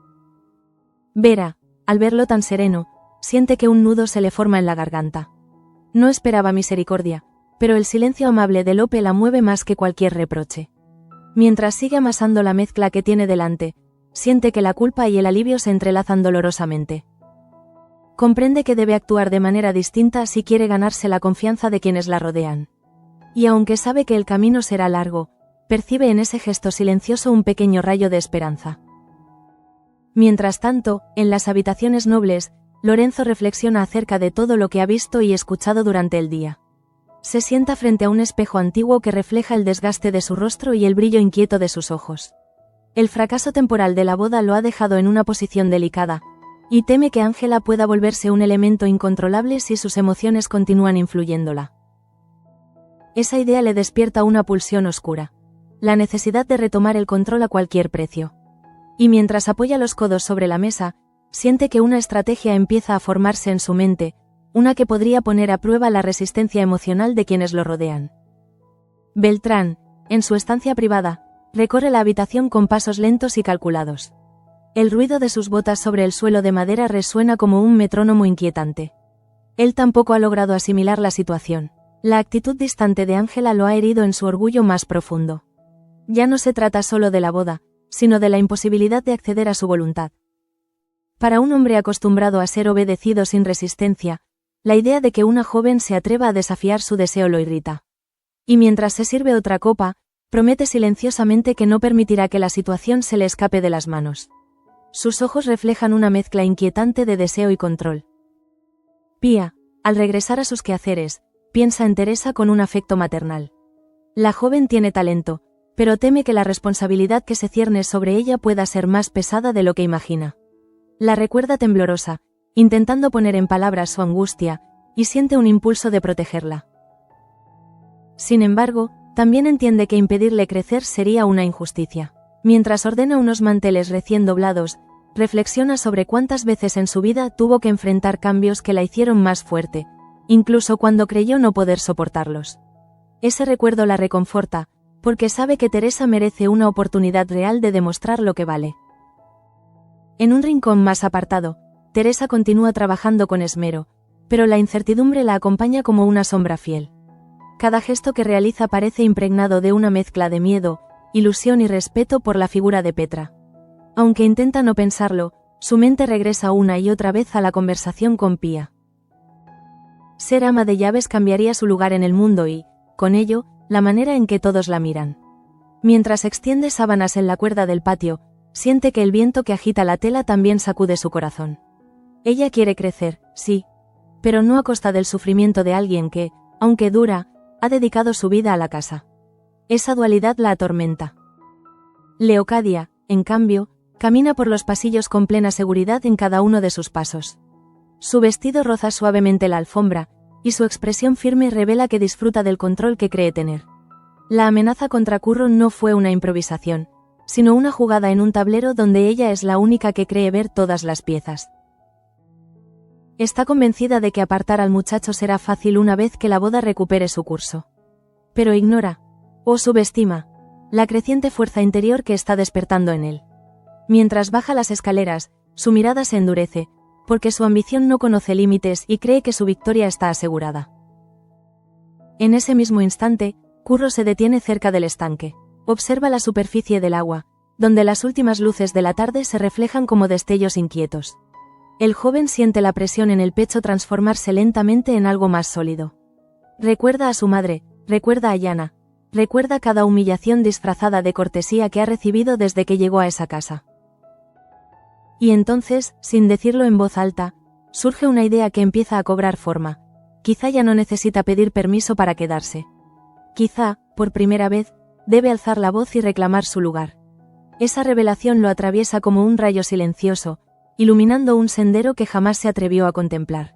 Vera, al verlo tan sereno, siente que un nudo se le forma en la garganta. No esperaba misericordia, pero el silencio amable de Lope la mueve más que cualquier reproche. Mientras sigue amasando la mezcla que tiene delante, siente que la culpa y el alivio se entrelazan dolorosamente. Comprende que debe actuar de manera distinta si quiere ganarse la confianza de quienes la rodean. Y aunque sabe que el camino será largo, percibe en ese gesto silencioso un pequeño rayo de esperanza. Mientras tanto, en las habitaciones nobles, Lorenzo reflexiona acerca de todo lo que ha visto y escuchado durante el día. Se sienta frente a un espejo antiguo que refleja el desgaste de su rostro y el brillo inquieto de sus ojos. El fracaso temporal de la boda lo ha dejado en una posición delicada, y teme que Ángela pueda volverse un elemento incontrolable si sus emociones continúan influyéndola. Esa idea le despierta una pulsión oscura. La necesidad de retomar el control a cualquier precio. Y mientras apoya los codos sobre la mesa, siente que una estrategia empieza a formarse en su mente, una que podría poner a prueba la resistencia emocional de quienes lo rodean. Beltrán, en su estancia privada, recorre la habitación con pasos lentos y calculados. El ruido de sus botas sobre el suelo de madera resuena como un metrónomo inquietante. Él tampoco ha logrado asimilar la situación. La actitud distante de Ángela lo ha herido en su orgullo más profundo. Ya no se trata solo de la boda, sino de la imposibilidad de acceder a su voluntad. Para un hombre acostumbrado a ser obedecido sin resistencia, la idea de que una joven se atreva a desafiar su deseo lo irrita. Y mientras se sirve otra copa, promete silenciosamente que no permitirá que la situación se le escape de las manos. Sus ojos reflejan una mezcla inquietante de deseo y control. Pía, al regresar a sus quehaceres, piensa en Teresa con un afecto maternal. La joven tiene talento, pero teme que la responsabilidad que se cierne sobre ella pueda ser más pesada de lo que imagina. La recuerda temblorosa, intentando poner en palabras su angustia, y siente un impulso de protegerla. Sin embargo, también entiende que impedirle crecer sería una injusticia. Mientras ordena unos manteles recién doblados, reflexiona sobre cuántas veces en su vida tuvo que enfrentar cambios que la hicieron más fuerte, incluso cuando creyó no poder soportarlos. Ese recuerdo la reconforta, porque sabe que Teresa merece una oportunidad real de demostrar lo que vale. En un rincón más apartado, Teresa continúa trabajando con esmero, pero la incertidumbre la acompaña como una sombra fiel. Cada gesto que realiza parece impregnado de una mezcla de miedo, ilusión y respeto por la figura de Petra. Aunque intenta no pensarlo, su mente regresa una y otra vez a la conversación con Pía. Ser ama de llaves cambiaría su lugar en el mundo y, con ello, la manera en que todos la miran. Mientras extiende sábanas en la cuerda del patio, siente que el viento que agita la tela también sacude su corazón. Ella quiere crecer, sí, pero no a costa del sufrimiento de alguien que, aunque dura, ha dedicado su vida a la casa. Esa dualidad la atormenta. Leocadia, en cambio, camina por los pasillos con plena seguridad en cada uno de sus pasos. Su vestido roza suavemente la alfombra, y su expresión firme revela que disfruta del control que cree tener. La amenaza contra Curro no fue una improvisación, sino una jugada en un tablero donde ella es la única que cree ver todas las piezas. Está convencida de que apartar al muchacho será fácil una vez que la boda recupere su curso. Pero ignora, o subestima, la creciente fuerza interior que está despertando en él. Mientras baja las escaleras, su mirada se endurece, porque su ambición no conoce límites y cree que su victoria está asegurada. En ese mismo instante, Curro se detiene cerca del estanque. Observa la superficie del agua, donde las últimas luces de la tarde se reflejan como destellos inquietos. El joven siente la presión en el pecho transformarse lentamente en algo más sólido. Recuerda a su madre, recuerda a Yana, recuerda cada humillación disfrazada de cortesía que ha recibido desde que llegó a esa casa. Y entonces, sin decirlo en voz alta, surge una idea que empieza a cobrar forma. Quizá ya no necesita pedir permiso para quedarse. Quizá, por primera vez, debe alzar la voz y reclamar su lugar. Esa revelación lo atraviesa como un rayo silencioso, iluminando un sendero que jamás se atrevió a contemplar.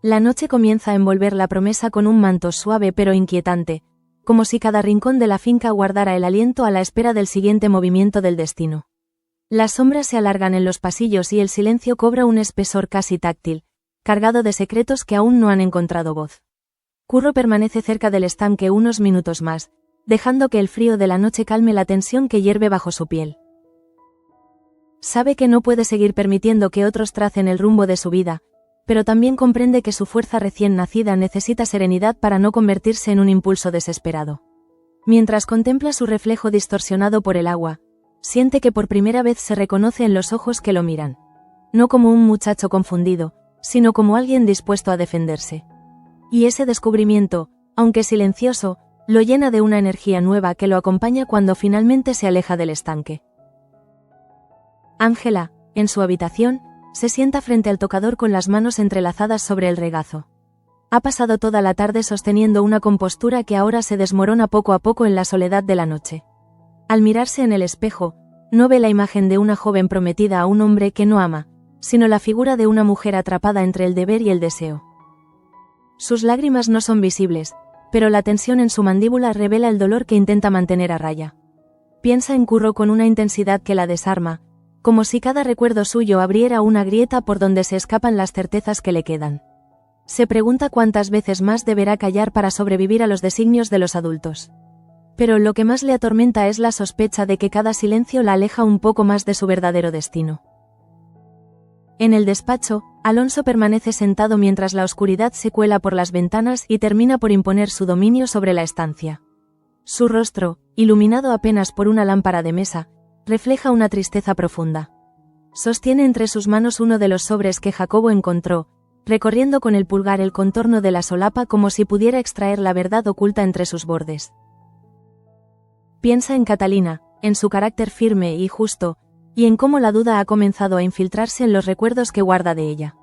La noche comienza a envolver la promesa con un manto suave pero inquietante, como si cada rincón de la finca guardara el aliento a la espera del siguiente movimiento del destino. Las sombras se alargan en los pasillos y el silencio cobra un espesor casi táctil, cargado de secretos que aún no han encontrado voz. Curro permanece cerca del estanque unos minutos más, dejando que el frío de la noche calme la tensión que hierve bajo su piel. Sabe que no puede seguir permitiendo que otros tracen el rumbo de su vida, pero también comprende que su fuerza recién nacida necesita serenidad para no convertirse en un impulso desesperado. Mientras contempla su reflejo distorsionado por el agua, siente que por primera vez se reconoce en los ojos que lo miran. No como un muchacho confundido, sino como alguien dispuesto a defenderse. Y ese descubrimiento, aunque silencioso, lo llena de una energía nueva que lo acompaña cuando finalmente se aleja del estanque. Ángela, en su habitación, se sienta frente al tocador con las manos entrelazadas sobre el regazo. Ha pasado toda la tarde sosteniendo una compostura que ahora se desmorona poco a poco en la soledad de la noche. Al mirarse en el espejo, no ve la imagen de una joven prometida a un hombre que no ama, sino la figura de una mujer atrapada entre el deber y el deseo. Sus lágrimas no son visibles, pero la tensión en su mandíbula revela el dolor que intenta mantener a raya. Piensa en Curro con una intensidad que la desarma, como si cada recuerdo suyo abriera una grieta por donde se escapan las certezas que le quedan. Se pregunta cuántas veces más deberá callar para sobrevivir a los designios de los adultos. Pero lo que más le atormenta es la sospecha de que cada silencio la aleja un poco más de su verdadero destino. En el despacho, Alonso permanece sentado mientras la oscuridad se cuela por las ventanas y termina por imponer su dominio sobre la estancia. Su rostro, iluminado apenas por una lámpara de mesa, refleja una tristeza profunda. Sostiene entre sus manos uno de los sobres que Jacobo encontró, recorriendo con el pulgar el contorno de la solapa como si pudiera extraer la verdad oculta entre sus bordes. Piensa en Catalina, en su carácter firme y justo, y en cómo la duda ha comenzado a infiltrarse en los recuerdos que guarda de ella.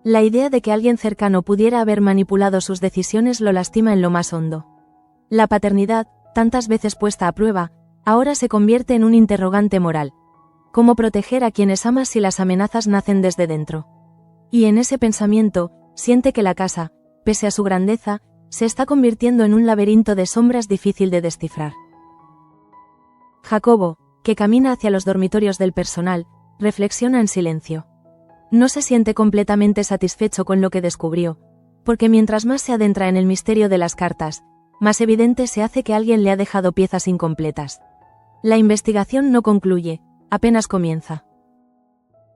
La idea de que alguien cercano pudiera haber manipulado sus decisiones lo lastima en lo más hondo. La paternidad, tantas veces puesta a prueba, ahora se convierte en un interrogante moral. ¿Cómo proteger a quienes amas si las amenazas nacen desde dentro? Y en ese pensamiento, siente que la casa, pese a su grandeza, se está convirtiendo en un laberinto de sombras difícil de descifrar. Jacobo, que camina hacia los dormitorios del personal, reflexiona en silencio. No se siente completamente satisfecho con lo que descubrió, porque mientras más se adentra en el misterio de las cartas, más evidente se hace que alguien le ha dejado piezas incompletas. La investigación no concluye, apenas comienza.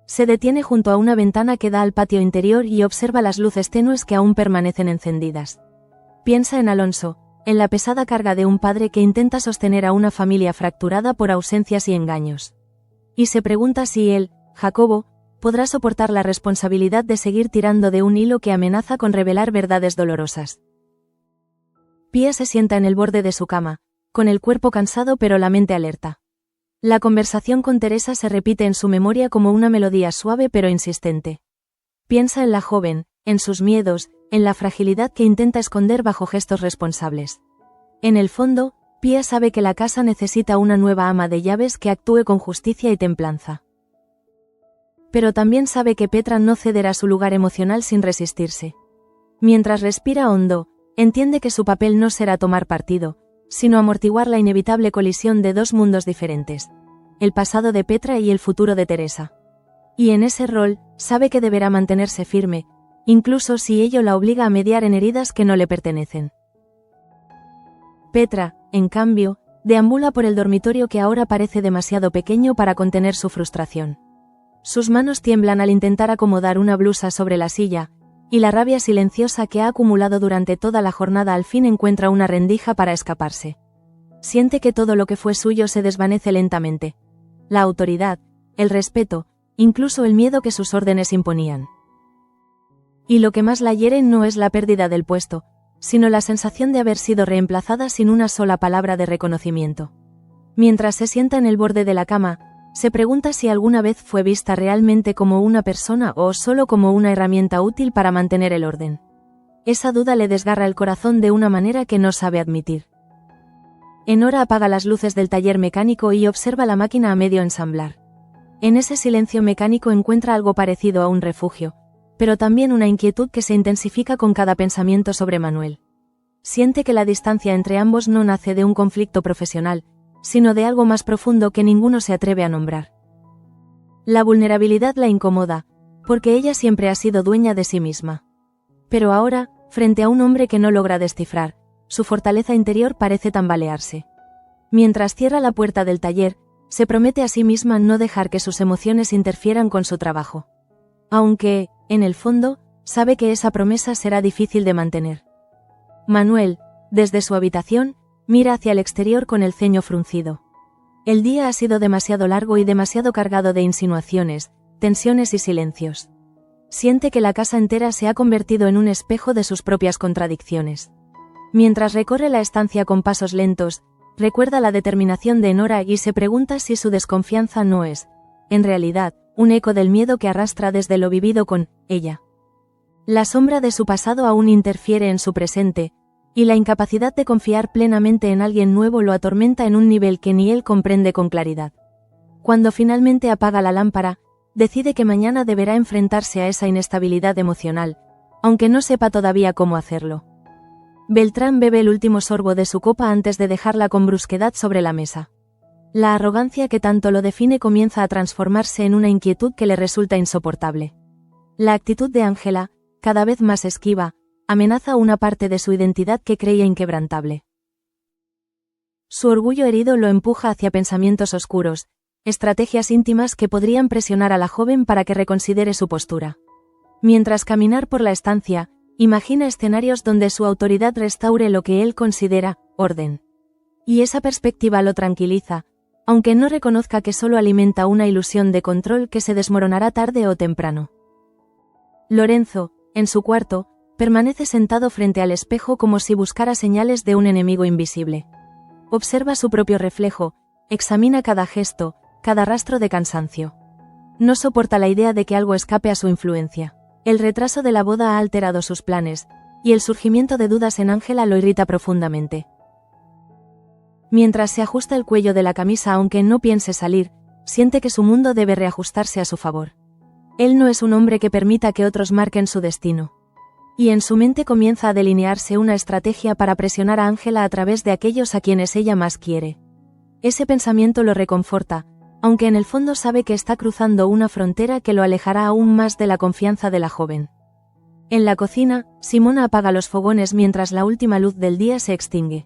Se detiene junto a una ventana que da al patio interior y observa las luces tenues que aún permanecen encendidas. Piensa en Alonso, en la pesada carga de un padre que intenta sostener a una familia fracturada por ausencias y engaños. Y se pregunta si él, Jacobo, podrá soportar la responsabilidad de seguir tirando de un hilo que amenaza con revelar verdades dolorosas. Pía se sienta en el borde de su cama, con el cuerpo cansado pero la mente alerta. La conversación con Teresa se repite en su memoria como una melodía suave pero insistente. Piensa en la joven, en sus miedos, en la fragilidad que intenta esconder bajo gestos responsables. En el fondo, Pia sabe que la casa necesita una nueva ama de llaves que actúe con justicia y templanza. Pero también sabe que Petra no cederá su lugar emocional sin resistirse. Mientras respira hondo, entiende que su papel no será tomar partido, sino amortiguar la inevitable colisión de dos mundos diferentes: el pasado de Petra y el futuro de Teresa. Y en ese rol, sabe que deberá mantenerse firme, incluso si ello la obliga a mediar en heridas que no le pertenecen. Petra, en cambio, deambula por el dormitorio que ahora parece demasiado pequeño para contener su frustración. Sus manos tiemblan al intentar acomodar una blusa sobre la silla, y la rabia silenciosa que ha acumulado durante toda la jornada al fin encuentra una rendija para escaparse. Siente que todo lo que fue suyo se desvanece lentamente. La autoridad, el respeto, incluso el miedo que sus órdenes imponían. Y lo que más la hiere no es la pérdida del puesto, sino la sensación de haber sido reemplazada sin una sola palabra de reconocimiento. Mientras se sienta en el borde de la cama, se pregunta si alguna vez fue vista realmente como una persona o solo como una herramienta útil para mantener el orden. Esa duda le desgarra el corazón de una manera que no sabe admitir. Enora apaga las luces del taller mecánico y observa la máquina a medio ensamblar. En ese silencio mecánico encuentra algo parecido a un refugio, pero también una inquietud que se intensifica con cada pensamiento sobre Manuel. Siente que la distancia entre ambos no nace de un conflicto profesional, sino de algo más profundo que ninguno se atreve a nombrar. La vulnerabilidad la incomoda, porque ella siempre ha sido dueña de sí misma. Pero ahora, frente a un hombre que no logra descifrar, su fortaleza interior parece tambalearse. Mientras cierra la puerta del taller, se promete a sí misma no dejar que sus emociones interfieran con su trabajo. Aunque, en el fondo, sabe que esa promesa será difícil de mantener. Manuel, desde su habitación, mira hacia el exterior con el ceño fruncido. El día ha sido demasiado largo y demasiado cargado de insinuaciones, tensiones y silencios. Siente que la casa entera se ha convertido en un espejo de sus propias contradicciones. Mientras recorre la estancia con pasos lentos, recuerda la determinación de Enora y se pregunta si su desconfianza no es, en realidad, un eco del miedo que arrastra desde lo vivido con ella. La sombra de su pasado aún interfiere en su presente, y la incapacidad de confiar plenamente en alguien nuevo lo atormenta en un nivel que ni él comprende con claridad. Cuando finalmente apaga la lámpara, decide que mañana deberá enfrentarse a esa inestabilidad emocional, aunque no sepa todavía cómo hacerlo. Beltrán bebe el último sorbo de su copa antes de dejarla con brusquedad sobre la mesa. La arrogancia que tanto lo define comienza a transformarse en una inquietud que le resulta insoportable. La actitud de Ángela, cada vez más esquiva, amenaza una parte de su identidad que creía inquebrantable. Su orgullo herido lo empuja hacia pensamientos oscuros, estrategias íntimas que podrían presionar a la joven para que reconsidere su postura. Mientras caminar por la estancia, imagina escenarios donde su autoridad restaure lo que él considera orden. Y esa perspectiva lo tranquiliza, aunque no reconozca que solo alimenta una ilusión de control que se desmoronará tarde o temprano. Lorenzo, en su cuarto, permanece sentado frente al espejo como si buscara señales de un enemigo invisible. Observa su propio reflejo, examina cada gesto, cada rastro de cansancio. No soporta la idea de que algo escape a su influencia. El retraso de la boda ha alterado sus planes, y el surgimiento de dudas en Ángela lo irrita profundamente. Mientras se ajusta el cuello de la camisa aunque no piense salir, siente que su mundo debe reajustarse a su favor. Él no es un hombre que permita que otros marquen su destino. Y en su mente comienza a delinearse una estrategia para presionar a Ángela a través de aquellos a quienes ella más quiere. Ese pensamiento lo reconforta, aunque en el fondo sabe que está cruzando una frontera que lo alejará aún más de la confianza de la joven. En la cocina, Simona apaga los fogones mientras la última luz del día se extingue.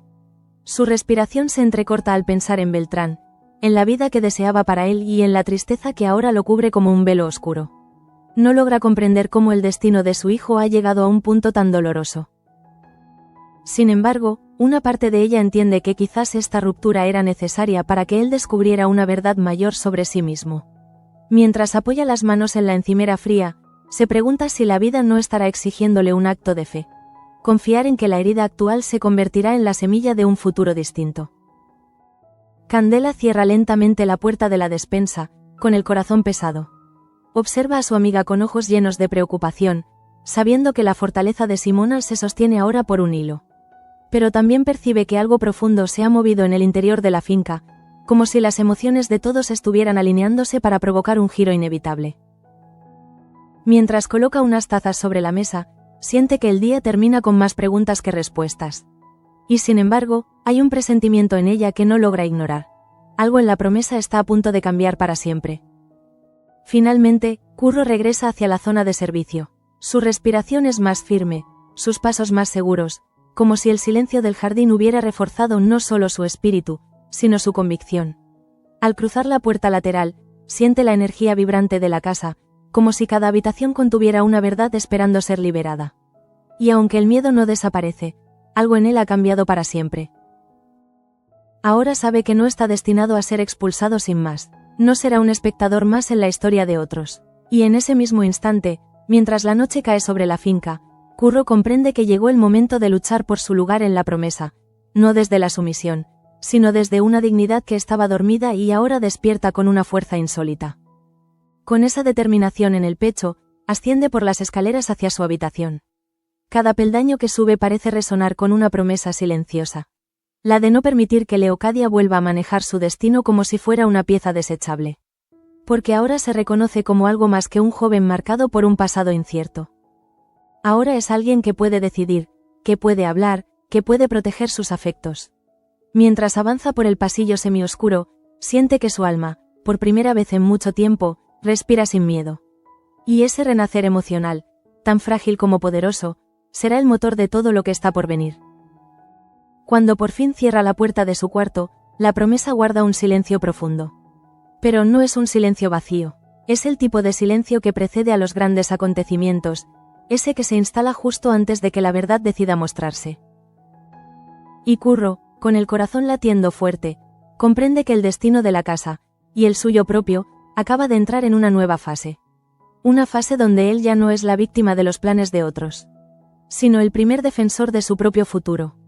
Su respiración se entrecorta al pensar en Beltrán, en la vida que deseaba para él y en la tristeza que ahora lo cubre como un velo oscuro. No logra comprender cómo el destino de su hijo ha llegado a un punto tan doloroso. Sin embargo, una parte de ella entiende que quizás esta ruptura era necesaria para que él descubriera una verdad mayor sobre sí mismo. Mientras apoya las manos en la encimera fría, se pregunta si la vida no estará exigiéndole un acto de fe. Confiar en que la herida actual se convertirá en la semilla de un futuro distinto. Candela cierra lentamente la puerta de la despensa, con el corazón pesado. Observa a su amiga con ojos llenos de preocupación, sabiendo que la fortaleza de Simonal se sostiene ahora por un hilo. Pero también percibe que algo profundo se ha movido en el interior de la finca, como si las emociones de todos estuvieran alineándose para provocar un giro inevitable. Mientras coloca unas tazas sobre la mesa, siente que el día termina con más preguntas que respuestas. Y sin embargo, hay un presentimiento en ella que no logra ignorar. Algo en la promesa está a punto de cambiar para siempre. Finalmente, Curro regresa hacia la zona de servicio. Su respiración es más firme, sus pasos más seguros, como si el silencio del jardín hubiera reforzado no solo su espíritu, sino su convicción. Al cruzar la puerta lateral, siente la energía vibrante de la casa, como si cada habitación contuviera una verdad esperando ser liberada. Y aunque el miedo no desaparece, algo en él ha cambiado para siempre. Ahora sabe que no está destinado a ser expulsado sin más, no será un espectador más en la historia de otros. Y en ese mismo instante, mientras la noche cae sobre la finca, Curro comprende que llegó el momento de luchar por su lugar en la promesa, no desde la sumisión, sino desde una dignidad que estaba dormida y ahora despierta con una fuerza insólita. Con esa determinación en el pecho, asciende por las escaleras hacia su habitación. Cada peldaño que sube parece resonar con una promesa silenciosa. La de no permitir que Leocadia vuelva a manejar su destino como si fuera una pieza desechable. Porque ahora se reconoce como algo más que un joven marcado por un pasado incierto. Ahora es alguien que puede decidir, que puede hablar, que puede proteger sus afectos. Mientras avanza por el pasillo semioscuro, siente que su alma, por primera vez en mucho tiempo, respira sin miedo. Y ese renacer emocional, tan frágil como poderoso, será el motor de todo lo que está por venir. Cuando por fin cierra la puerta de su cuarto, la promesa guarda un silencio profundo. Pero no es un silencio vacío, es el tipo de silencio que precede a los grandes acontecimientos, ese que se instala justo antes de que la verdad decida mostrarse. Y Curro, con el corazón latiendo fuerte, comprende que el destino de la casa, y el suyo propio, acaba de entrar en una nueva fase. Una fase donde él ya no es la víctima de los planes de otros, sino el primer defensor de su propio futuro.